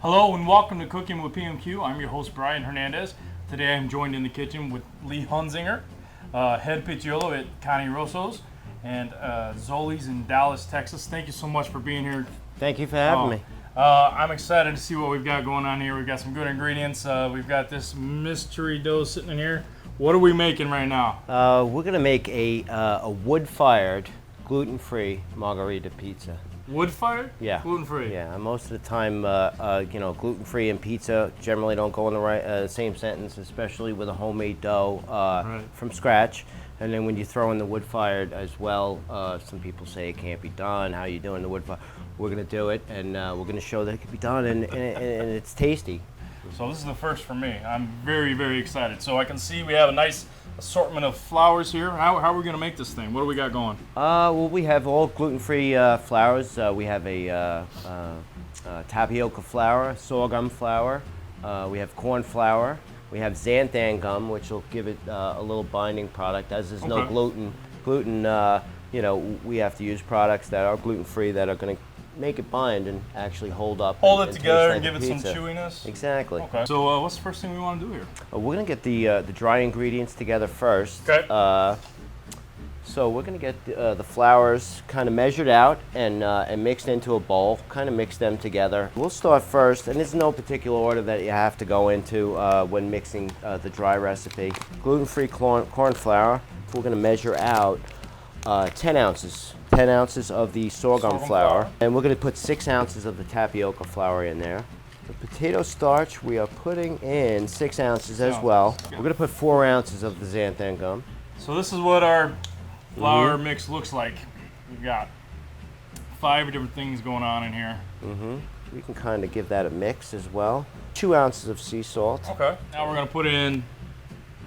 Hello and welcome to Cooking with PMQ. I'm your host Brian Hernandez. Today I'm joined in the kitchen with Lee Hunzinger, head pizzaiolo at Connie Rosso's and Zoli's in Dallas, Texas. Thank you so much for being here. Thank you for having me. I'm excited to see what we've got going on here. We've got some good ingredients. We've got this mystery dough sitting in here. What are we making right now? We're gonna make a wood-fired, gluten-free Margherita pizza. Wood-fired? Yeah. Gluten-free? Yeah. Most of the time, gluten-free and pizza generally don't go in the same sentence, especially with a homemade dough from scratch. And then when you throw in the wood-fired as well, some people say it can't be done. How you doing the wood-fired? We're gonna do it, and we're gonna show that it can be done, and it's tasty. So this is the first for me. I'm very, very excited. So I can see we have a nice assortment of flours here. How are we going to make this thing? What do we got going? Well, we have all gluten-free flours. We have a tapioca flour, sorghum flour. We have corn flour. We have xanthan gum, which will give it a little binding product. As there's no gluten, we have to use products that are gluten-free that are going to make it bind and actually hold up. Hold it together and give it some chewiness? Exactly. Okay. So what's the first thing we want to do here? We're going to get the dry ingredients together first. Okay. So we're going to get the flours kind of measured out and mixed into a bowl, kind of mix them together. We'll start first, and there's no particular order that you have to go into when mixing the dry recipe. Gluten-free corn flour, we're going to measure out 10 ounces. 10 ounces of the sorghum flour. And we're going to put 6 ounces of the tapioca flour in there. The potato starch, we are putting in 6 ounces as well. We're going to put 4 ounces of the xanthan gum. So this is what our flour mix looks like. We've got 5 different things going on in here. We can kind of give that a mix as well. 2 ounces of sea salt. Okay. Now we're going to put in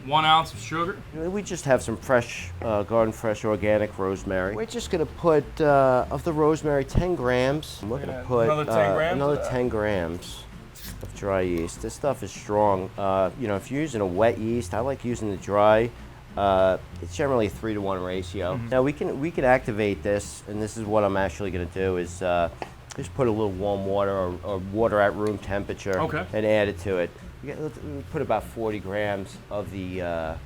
1 ounce of sugar. We just have some fresh, garden fresh organic rosemary. We're just going to put, of the rosemary, 10 grams. We're going to put another 10 grams of dry yeast. This stuff is strong. If you're using a wet yeast, I like using the dry. It's generally a 3-to-1 ratio. Now we can activate this, and this is what I'm actually going to do is just put a little warm water or water at room temperature and add it to it. We put about 40 grams of the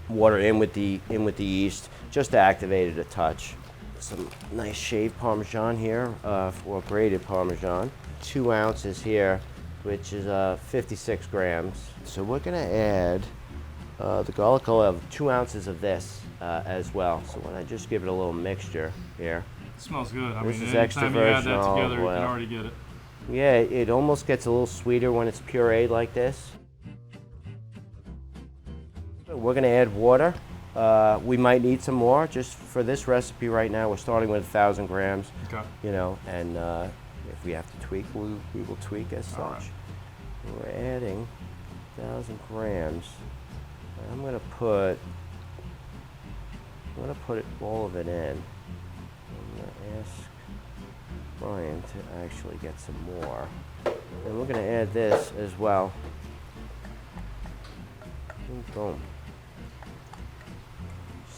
water in with the yeast, just to activate it a touch. Some nice shaved Parmesan here, or grated Parmesan. 2 ounces here, which is 56 grams. So we're gonna add the garlic. I'll have 2 ounces of this as well. So when I just give it a little mixture here. It smells good. This is extra virgin you add that together, olive oil. You can already get it. Yeah, it almost gets a little sweeter when it's pureed like this. We're gonna add water. We might need some more. Just for this recipe right now, we're starting with 1,000 grams. Okay. And if we have to tweak, we will tweak as such. Right. We're adding 1,000 grams. I'm gonna put all of it in. I'm gonna ask Brian to actually get some more. And we're going to add this as well. And boom.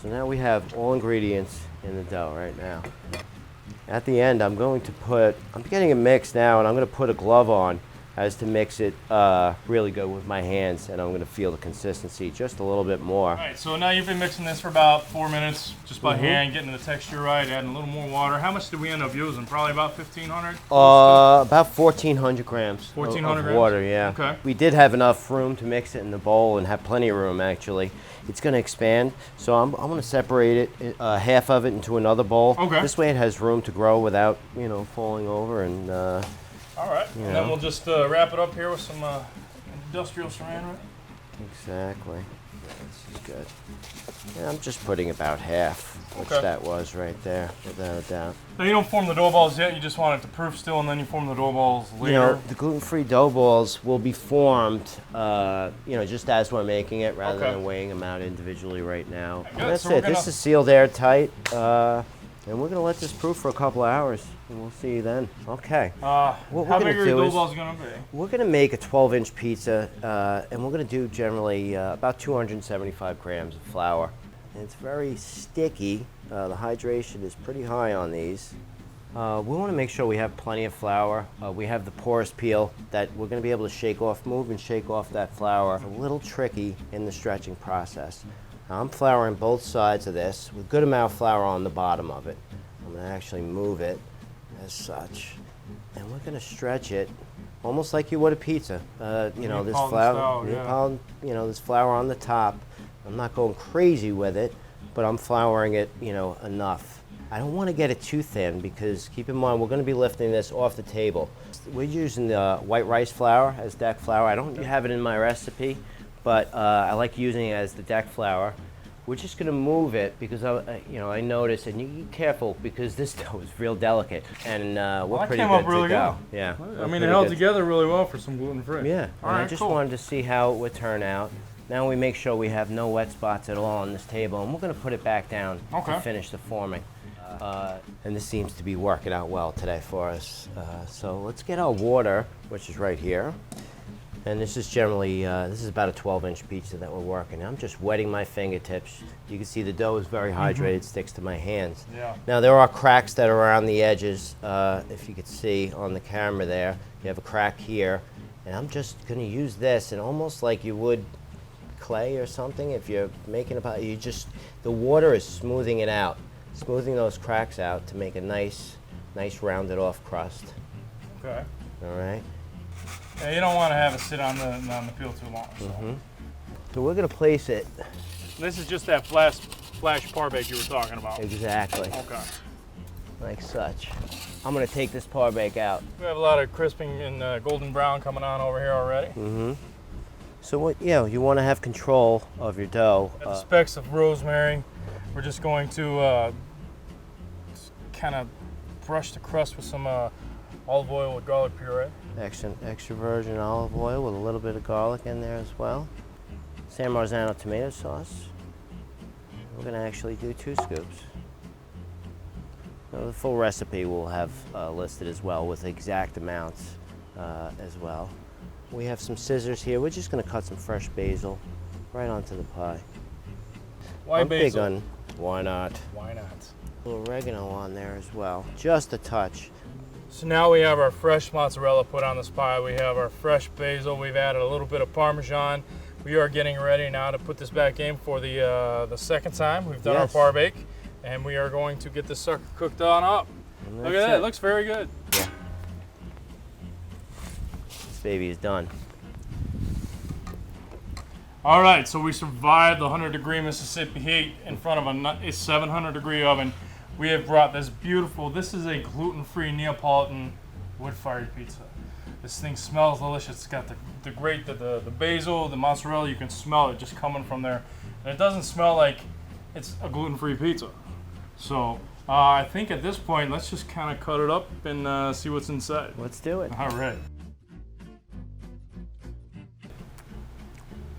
So now we have all ingredients in the dough right now. At the end, I'm getting it mixed now, and I'm going to put a glove on as to mix it really good with my hands, and I'm going to feel the consistency just a little bit more. All right, so now you've been mixing this for about 4 minutes, just by hand, getting the texture right, adding a little more water. How much did we end up using? Probably about 1,500? About 1,400 grams 1,400 of water, yeah. Okay. We did have enough room to mix it in the bowl and have plenty of room, actually. It's going to expand, so I'm going to separate it, half of it into another bowl. Okay. This way it has room to grow without, falling over and... All right, and then we'll just wrap it up here with some industrial saran wrap. Exactly. This is good. Yeah, I'm just putting about half, which that was right there, without a doubt. Now you don't form the dough balls yet, you just want it to proof still, and then you form the dough balls later. The gluten-free dough balls will be formed, just as we're making it, rather than weighing them out individually right now. That's it. This is sealed airtight, and we're going to let this proof for a couple of hours. And we'll see you then. Okay. How big are your dough balls going to be? We're going to make a 12-inch pizza, and we're going to do generally about 275 grams of flour. And it's very sticky. The hydration is pretty high on these. We want to make sure we have plenty of flour. We have the porous peel that we're going to be able to shake off, move and shake off that flour. It's a little tricky in the stretching process. Now I'm flouring both sides of this with a good amount of flour on the bottom of it. I'm going to actually move it as such, and we're going to stretch it almost like you would a pizza. You know, this flour, this flour on the top. I'm not going crazy with it, but I'm flouring it, you know, enough. I don't want to get it too thin because keep in mind we're going to be lifting this off the table. We're using the white rice flour as deck flour. I don't have it in my recipe, but I like using it as the deck flour. We're just going to move it because I noticed, and you be careful because this dough is real delicate, and we're pretty good to go. Yeah, I mean, it held together really well for some gluten-free. Yeah, I just wanted to see how it would turn out. Now we make sure we have no wet spots at all on this table, and we're going to put it back down to finish the forming. And this seems to be working out well today for us. So let's get our water, which is right here. And this is generally, this is about a 12-inch pizza that we're working. I'm just wetting my fingertips. You can see the dough is very hydrated, sticks to my hands. Yeah. Now there are cracks that are around the edges, if you could see on the camera there. You have a crack here. And I'm just gonna use this, and almost like you would clay or something, if you're making the water is smoothing it out. Smoothing those cracks out to make a nice rounded off crust. Okay. All right. Yeah, you don't want to have it sit on the peel too long. So. So we're going to place it. This is just that flash par bake you were talking about. Exactly. Okay. Like such. I'm going to take this par bake out. We have a lot of crisping and golden brown coming on over here already. So you want to have control of your dough. The specks of rosemary. We're just going to kind of brush the crust with some olive oil with garlic puree. Extra virgin olive oil with a little bit of garlic in there as well. San Marzano tomato sauce. We're going to actually do 2 scoops. Now, the full recipe we'll have listed as well with exact amounts as well. We have some scissors here. We're just going to cut some fresh basil right onto the pie. Why basil? Big on, why not? Why not? A little oregano on there as well, just a touch. So now we have our fresh mozzarella put on this pie. We have our fresh basil. We've added a little bit of Parmesan. We are getting ready now to put this back in for the second time. We've done our par bake, and we are going to get this sucker cooked on up. Look at that, it looks very good. Yeah. This baby is done. All right, so we survived the 100-degree Mississippi heat in front of a 700-degree oven. We have brought this this is a gluten-free Neapolitan wood-fired pizza. This thing smells delicious. It's got the basil, the mozzarella. You can smell it just coming from there. And it doesn't smell like it's a gluten-free pizza. So I think at this point, let's just kind of cut it up and see what's inside. Let's do it. All right.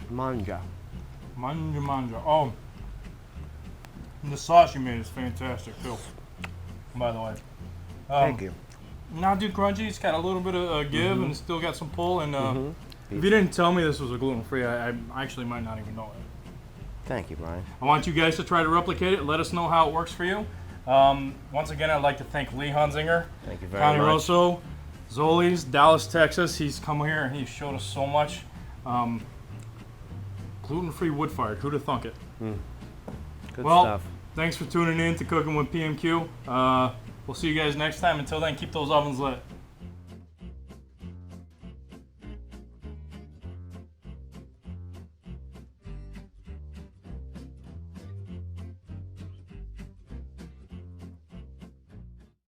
Manja. Oh, and the sauce you made is fantastic too, by the way. Thank you. Not too crunchy. It's got a little bit of give and still got some pull. And if you didn't tell me this was a gluten-free, I actually might not even know it. Thank you, Brian. I want you guys to try to replicate it. Let us know how it works for you. Once again, I'd like to thank Lee Hunzinger. Thank you very Connie much. Rosso, Zoli's, Dallas, Texas. He's come here and he showed us so much. Gluten-free wood-fired. Who'd have thunk it? Good stuff. Thanks for tuning in to Cooking with PMQ. We'll see you guys next time. Until then, keep those ovens lit.